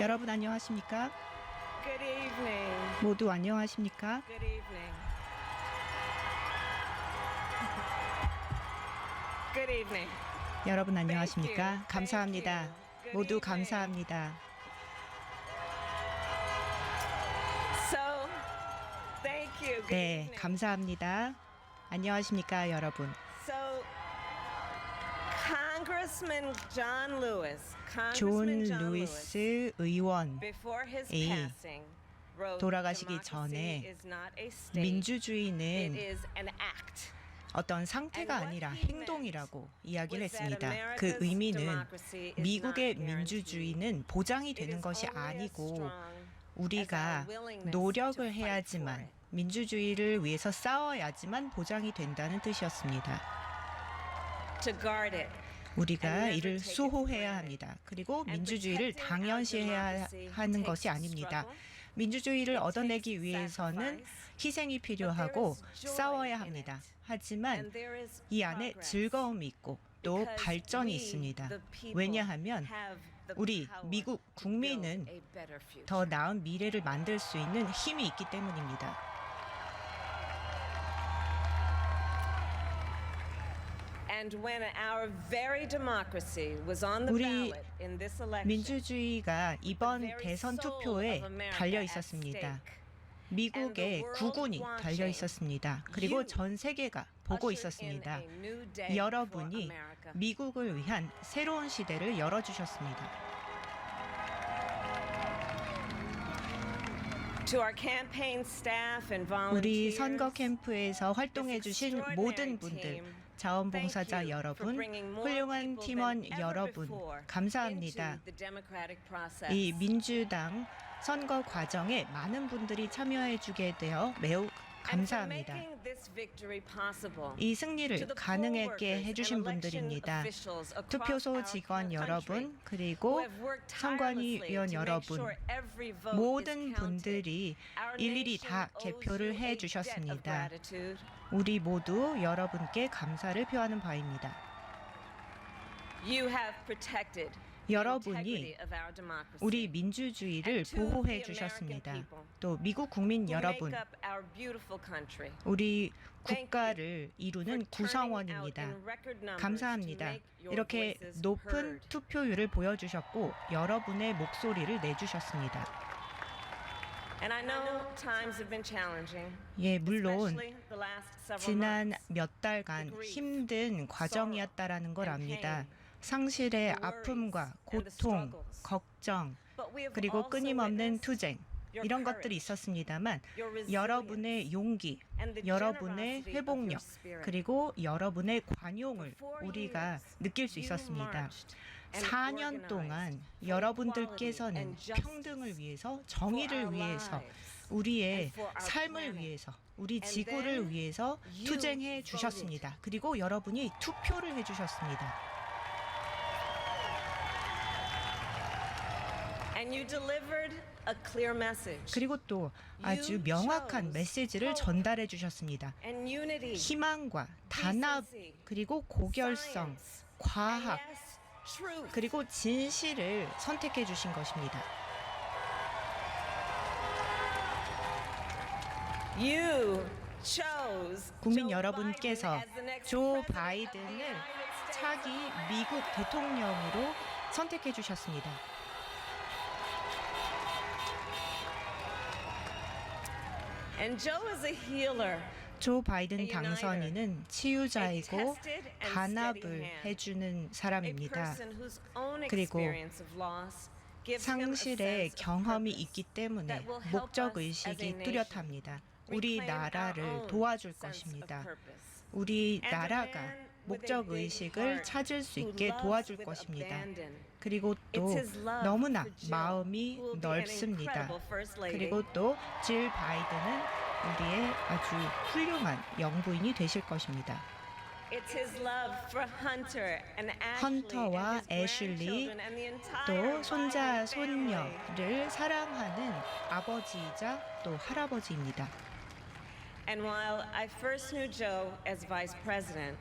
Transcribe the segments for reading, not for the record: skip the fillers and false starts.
여러분 안녕하십니까? Good evening. 모두 안녕하십니까? Good evening. Good evening. 여러분 안녕하십니까? Thank you. 감사합니다. Thank you. Good 모두 evening. 감사합니다. So, thank you. Good 네, evening. 감사합니다. 안녕하십니까, 여러분? So, Congressman John Lewis, 존 Congressman John Lewis, 루이스 의원 before his 이 passing, wrote, 돌아가시기 "Democracy 전에 is not a state. It 민주주의는 is an act." 어떤 상태가 아니라 행동이라고 이야기를 했습니다. 그 의미는 미국의 민주주의는 보장이 되는 것이 아니고 우리가 노력을 해야지만 민주주의를 위해서 싸워야지만 보장이 된다는 뜻이었습니다. To guard it. 우리가 이를 수호해야 합니다. 그리고 민주주의를 당연시해야 하는 것이 아닙니다. 민주주의를 얻어내기 위해서는 희생이 필요하고 싸워야 합니다. 하지만 이 안에 즐거움이 있고 또 발전이 있습니다. 왜냐하면 우리 미국 국민은 더 나은 미래를 만들 수 있는 힘이 있기 때문입니다. And when our very democracy was on the 우리 ballot in this election, 민주주의가 the 이번 very 대선 soul 투표에 of America 달려 at 있었습니다. stake, 미국의 국운이 달려 있었습니다. 그리고 전 세계가 보고 있었습니다. 여러분이 미국을 위한 새로운 시대를 열어주셨습니다. To our campaign staff and 우리 volunteers, 선거 캠프에서 활동해 주신 모든 분들, 자원봉사자 여러분, 훌륭한 팀원 여러분, 감사합니다. 이 민주당 선거 과정에 많은 분들이 참여해 주게 되어 매우 감사합니다. 이 승리를 가능하게 해주신 분들입니다. 투표소 직원 여러분, 그리고 선관위원 여러분, 모든 분들이 일일이 다 개표를 해주셨습니다. 우리 모두 여러분께 감사를 표하는 바입니다. 여러분이 우리 민주주의를 보호해 주셨습니다. 또 미국 국민 여러분, 우리 국가를 이루는 구성원입니다. 감사합니다. 이렇게 높은 투표율을 보여주셨고 여러분의 목소리를 내주셨습니다. 예, 물론 지난 몇 달간 힘든 과정이었다라는 걸 압니다. 상실의 아픔과 고통, 걱정, 그리고 끊임없는 투쟁, 이런 것들이 있었습니다만 여러분의 용기, 여러분의 회복력, 그리고 여러분의 관용을 우리가 느낄 수 있었습니다. 4년 동안 여러분들께서는 평등을 위해서, 정의를 위해서, 우리의 삶을 위해서, 우리 지구를 위해서 투쟁해 주셨습니다. 그리고 여러분이 투표를 해 주셨습니다. 그리고 또 아주 명확한 메시지를 전달해 주셨습니다. 희망과 단합, 그리고 고결성, 과학, 그리고 진실을 선택해 주신 것입니다. 국민 여러분께서 조 바이든을 차기 미국 대통령으로 선택해 주셨습니다. 조 바이든 당선인은 치유자이고 단합을 해주는 사람입니다. 그리고 상실의 경험이 있기 때문에 목적의식이 뚜렷합니다. 우리 나라를 도와줄 것입니다. 우리 나라가 목적의식을 찾을 수 있게 도와줄 것입니다. 그리고 또 너무나 마음이 넓습니다. 그리고 또 질 바이든은 우리의 아주 훌륭한 영부인이 되실 것입니다. 헌터와 애슐리, 또 손자, 손녀를 사랑하는 아버지이자 또 할아버지입니다.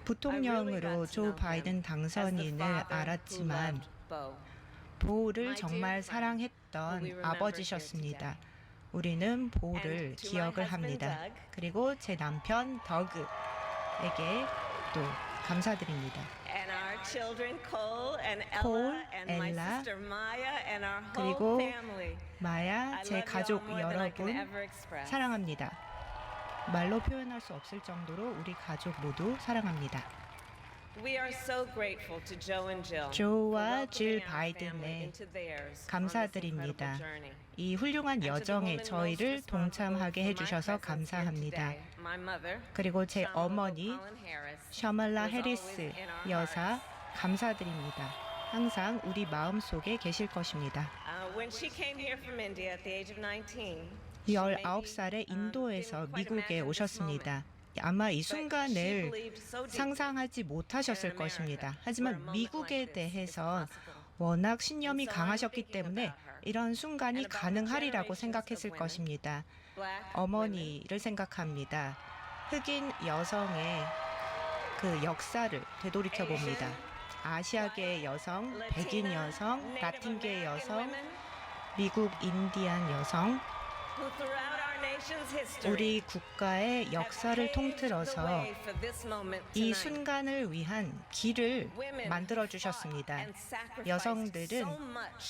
부통령으로 조 바이든 당선인을 알았지만 보를 정말 사랑했고 하셨던 아버지셨습니다. 우리는 보를 기억을 합니다. 그리고 제 남편 더그에게 또 감사드립니다. And our children Cole and Cole, Ella and my Ella, sister Maya and our 그리고 whole family. 마야, I 제 love you all 가족 more than I can 여러분 ever express. 사랑합니다. 말로 표현할 수 없을 정도로 우리 가족 모두 사랑합니다. We are so grateful to Joe and Jill 조와 for 질 welcoming our family 바이든에 into theirs on this 감사드립니다. incredible journey. 이 훌륭한 And to the 여정에 woman most 저희를 responsible 동참하게 for my 해주셔서 presence here 감사합니다. today, my mother, 그리고 제 Shamala 어머니 Colin Harris, 셔말라 was always 해리스 in our 여사 hearts. 감사드립니다. 항상 우리 마음 속에 계실 것입니다. When she came here from India at the age of 19, 19살에 인도에서 미국에 오셨습니다. 아마 이 순간을 상상하지 못하셨을 것입니다. 하지만 미국에 대해서 워낙 신념이 강하셨기 때문에 이런 순간이 가능하리라고 생각했을 것입니다. 어머니를 생각합니다. 흑인 여성의 그 역사를 되돌이켜 봅니다. 아시아계 여성, 백인 여성, 라틴계 여성, 미국 인디안 여성, 우리 국가의 역사를 통틀어서 이 순간을 위한 길을 만들어 주셨습니다. 여성들은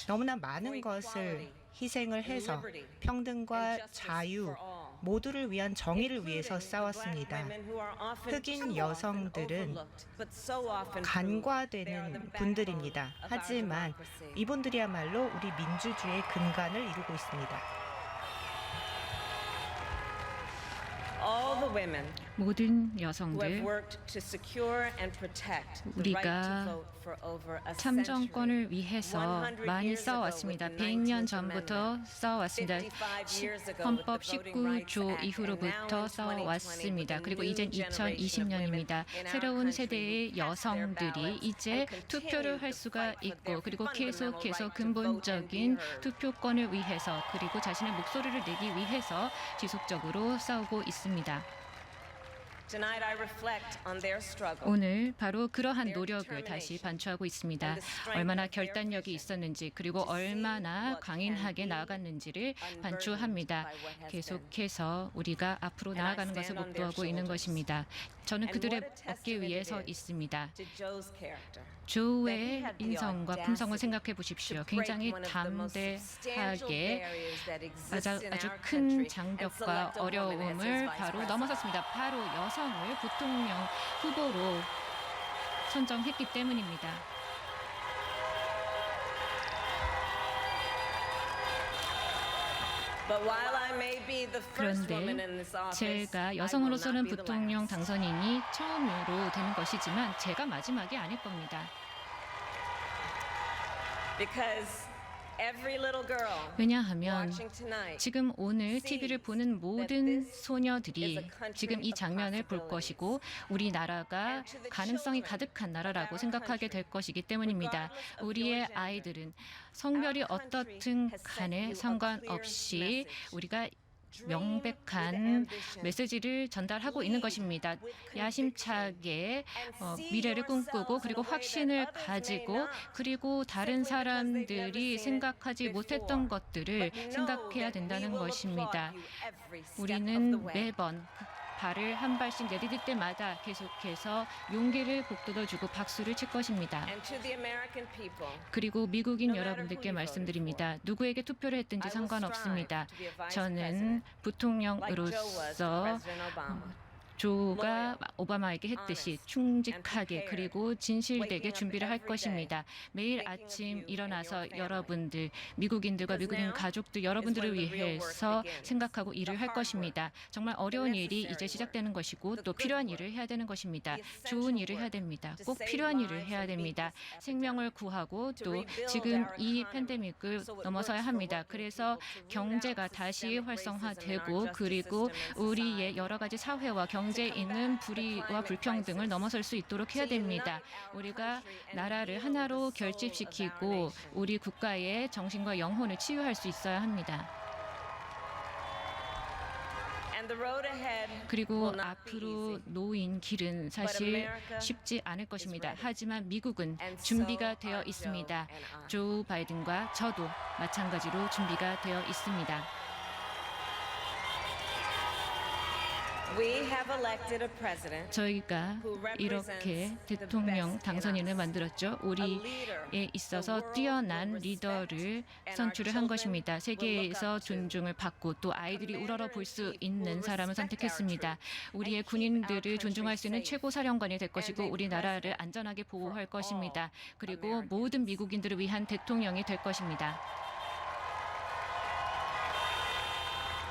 너무나 많은 것을 희생을 해서 평등과 자유 모두를 위한 정의를 위해서 싸웠습니다. 흑인 여성들은 간과되는 분들입니다. 하지만 이분들이야말로 우리 민주주의의 근간을 이루고 있습니다. 모든 여성들, 우리가 참정권을 위해서 많이 싸워왔습니다. 100년 전부터 싸워왔습니다. 헌법 19조 이후로부터 싸워왔습니다. 그리고 이젠 2020년입니다. 새로운 세대의 여성들이 이제 투표를 할 수가 있고 그리고 계속해서 근본적인 투표권을 위해서 그리고 자신의 목소리를 내기 위해서 지속적으로 싸우고 있습니다. 오늘 바로 그러한 노력을 다시 반추하고 있습니다. 얼마나 결단력이 있었는지 그리고 얼마나 강인하게 나아갔는지를 반추합니다. 계속해서 우리가 앞으로 나아가는 것을 목도하고 있는 것입니다. 저는 그들의 어깨 위에 서 있습니다. 조의 인성과 품성을 생각해 보십시오. 굉장히 담대하게 아주 큰 장벽과 어려움을 바로 넘어섰습니다. 바로 여성을 부통령 후보로 선정했기 때문입니다. 그런데 제가 여성으로서는 부통령 당선인이 처음으로 되는 것이지만 제가 마지막이 아닐 겁니다. 왜냐하면 지금 오늘 TV를 보는 모든 소녀들이 지금 이 장면을 볼 것이고 우리나라가 가능성이 가득한 나라라고 생각하게 될 것이기 때문입니다. 우리의 아이들은 성별이 어떻든 간에 상관없이 우리가 명백한 메시지를 전달하고 있는 것입니다. 야심차게 미래를 꿈꾸고 그리고 확신을 가지고 그리고 다른 사람들이 생각하지 못했던 것들을 생각해야 된다는 것입니다. 우리는 매번 발을 한 발씩 내디딜 때마다 계속해서 용기를 북돋아주고 박수를 칠 것입니다. 그리고 미국인 여러분들께 말씀드립니다. 누구에게 투표를 했든지 상관없습니다. 저는 부통령으로서 조가 오바마에게 했듯이 충직하게 그리고 진실되게 준비를 할 것입니다. 매일 아침 일어나서 여러분들, 미국인들과 미국인 가족들 여러분들을 위해서 생각하고 일을 할 것입니다. 정말 어려운 일이 이제 시작되는 것이고 또 필요한 일을 해야 되는 것입니다. 좋은 일을 해야 됩니다. 꼭 필요한 일을 해야 됩니다. 생명을 구하고 또 지금 이 팬데믹을 넘어서야 합니다. 그래서 경제가 다시 활성화되고 그리고 우리의 여러 가지 사회와 경제에 있는 불의와 불평등을 넘어설 수 있도록 해야 됩니다. 우리가 나라를 하나로 결집시키고 우리 국가의 정신과 영혼을 치유할 수 있어야 합니다. And the road ahead 그리고 will not be 앞으로 easy. 놓인 길은 사실 쉽지 않을 것입니다. 하지만 미국은 준비가 되어 있습니다. 조 바이든과 저도 마찬가지로 준비가 되어 있습니다. We have elected a president 저희가 이렇게 대통령 당선인을 만들었죠. 우리에 있어서 뛰어난 리더를 선출을 한 것입니다. 세계에서 존중을 받고 또 아이들이 우러러 볼 수 있는 사람을 선택했습니다. 우리의 군인들을 존중할 수 있는 최고 사령관이 될 것이고 우리나라를 안전하게 보호할 것입니다. 그리고 모든 미국인들을 위한 대통령이 될 것입니다.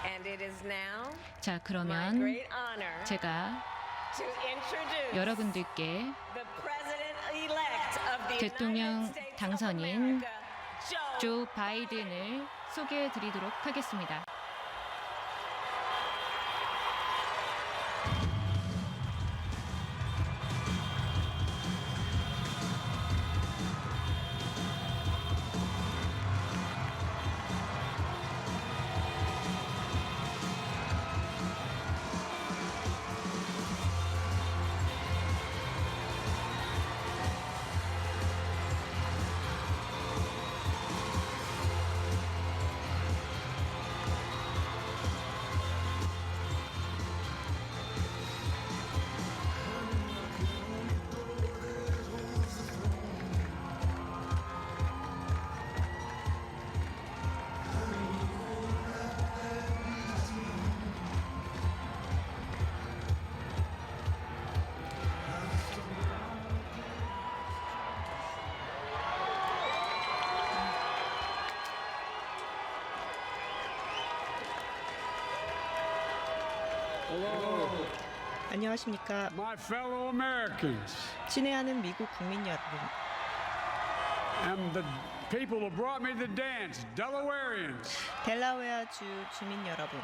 and it is now 자, my 그러면 great honor 제가 to introduce 여러분들께 the president-elect of the 대통령 United States of 당선인 America, Joe 조 바이든을 소개해 드리도록 하겠습니다. Hello, 안녕하십니까. my fellow Americans 친애하는 미국 국민 여러분. and the people who brought me the dance, Delawareans. 델라웨아주 주민 여러분.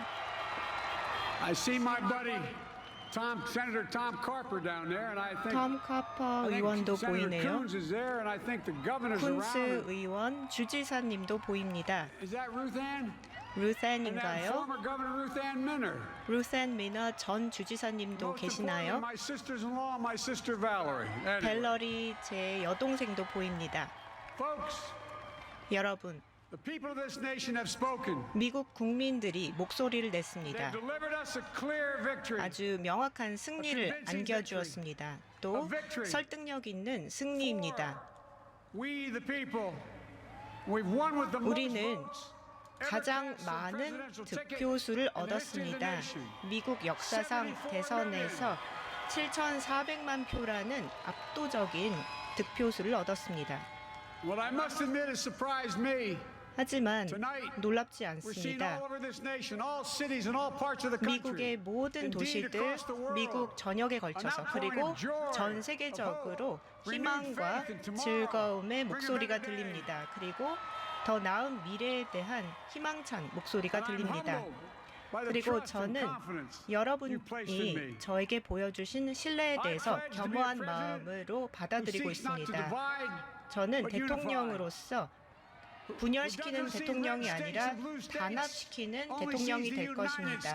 I see my buddy Senator Tom Carper down there, and I think, 톰 카퍼 I think 의원도 Senator 보이네요. Coons is there, and I think the governor's 쿤스 around. 의원, 주지사님도 보입니다. Is that Ruth Ann? And that 루센인가요? former Governor Ruth Ann Minner. 루센 미너 전 주지사님도 Most importantly, 계시나요? my sisters-in-law, my sister Valerie. Anyway, 벨러리 제 여동생도 보입니다. folks, 여러분, the people of this nation have spoken. 미국 국민들이 목소리를 They've 냈습니다. delivered us a clear victory. 아주 명확한 승리를 안겨주었습니다. 또 설득력 있는 승리입니다. We the people, we've won with the most 우리는 votes. 가장 많은 득표수를 얻었습니다. 미국 역사상 대선에서 7,400만 표라는 압도적인 득표수를 얻었습니다. What I must admit has surprised me. 하지만 놀랍지 We're seeing 않습니다. all over this nation, all cities and all parts of the country. 미국의 모든 Indeed, 도시들, across the world, 미국 전역에 걸쳐서 그리고 전 세계적으로 희망과 즐거움의 목소리가 들립니다. 그리고 더 나은 미래에 대한 희망찬 목소리가 And I'm 들립니다. humbled by the 그리고 trust and 저는 confidence you placed in 여러분이 me. 저에게 보여주신 신뢰에 대해서 겸허한 마음으로 Who 받아들이고 seeks not to 있습니다. divide, 저는 but unify. 대통령으로서 분열시키는 대통령이 아니라 단합시키는 대통령이 될 것입니다.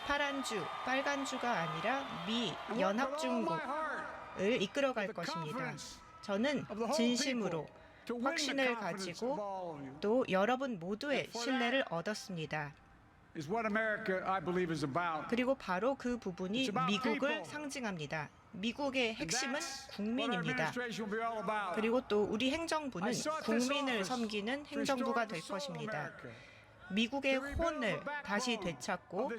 파란주, 빨간주가 아니라 미, 연합중국을 이끌어갈 것입니다. 저는 진심으로 확신을 가지고 또 여러분 모두의 신뢰를 얻었습니다. is what America, I believe, is about. 그리고 바로 그 부분이 미국을 상징합니다. 미국의 핵심은 That's what our 국민입니다. administration will be all about. 그리고 또 우리 행정부는 I sought this 국민을 office 섬기는 to 행정부가 restore 될 the soul of 것입니다. America. 미국의 혼을 다시 되찾고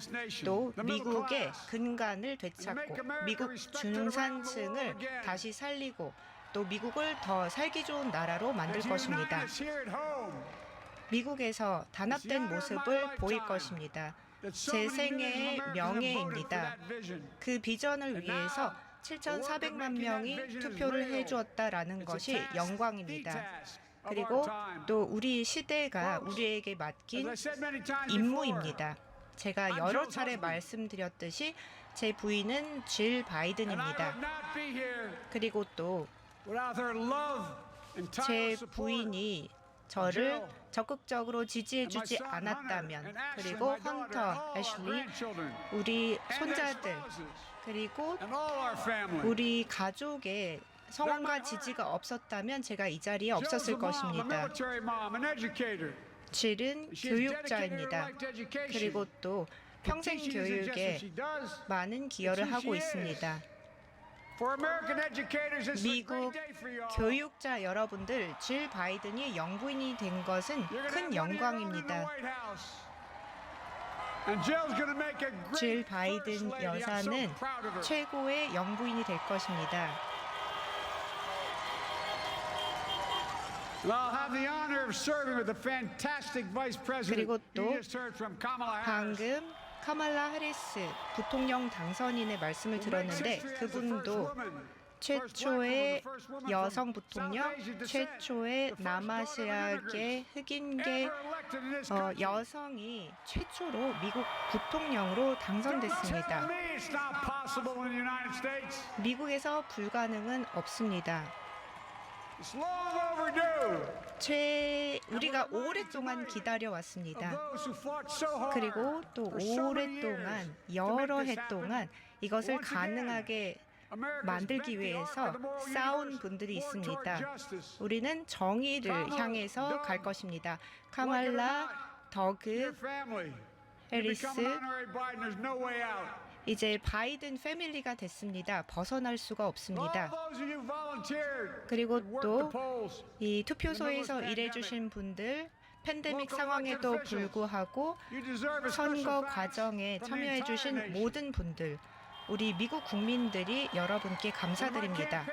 또 미국의 근간을 되찾고 미국 중산층을 다시 살리고 또 미국을 더 살기 좋은 나라로 만들 To unite 것입니다. us here at home. 미국에서 단합된 모습을 보일 것입니다. 제 생애의 명예입니다. 그 비전을 위해서 7,400만 명이 투표를 해주었다라는 것이 영광입니다. 그리고 또 우리 시대가 우리에게 맡긴 As I said many times before, 임무입니다. 제가 여러 차례 말씀드렸듯이 제 부인은 질 and I 바이든입니다. would not be here 그리고 또 without her love and 제 tireless support. 부인이 저를 적극적으로 지지해주지 않았다면, 그리고 헌터, 애슐리, 우리 손자들, 그리고 우리 가족의 성원과 지지가 없었다면 제가 이 자리에 없었을 것입니다. 질은 교육자입니다. 그리고 또 평생 교육에 많은 기여를 하고 있습니다. 미국 교육자 여러분들, 질 바이든이 영부인이 된 것은 큰 영광입니다. 질 바이든 여사는 최고의 영부인이 될 것입니다. 그리고 또 방금 카말라 해리스 부통령 당선인의 말씀을 들었는데, 그분도 최초의 여성 부통령, 최초의 남아시아계 흑인계 여성이 최초로 미국 부통령으로 당선됐습니다. 미국에서 불가능은 없습니다. 우리가 오랫동안 기다려왔습니다. 그리고 또 오랫동안, 여러 해 동안 이것을 가능하게 만들기 위해서 싸운 분들이 있습니다. 우리는 정의를 향해서 갈 것입니다. 카말라, 더그, 해리스, 이제 바이든 패밀리가 됐습니다. 벗어날 수가 없습니다. 그리고 또 이 투표소에서 일해주신 분들, 팬데믹 상황에도 불구하고 선거 과정에 참여해주신 모든 분들, 우리 미국 국민들이 여러분께 감사드립니다.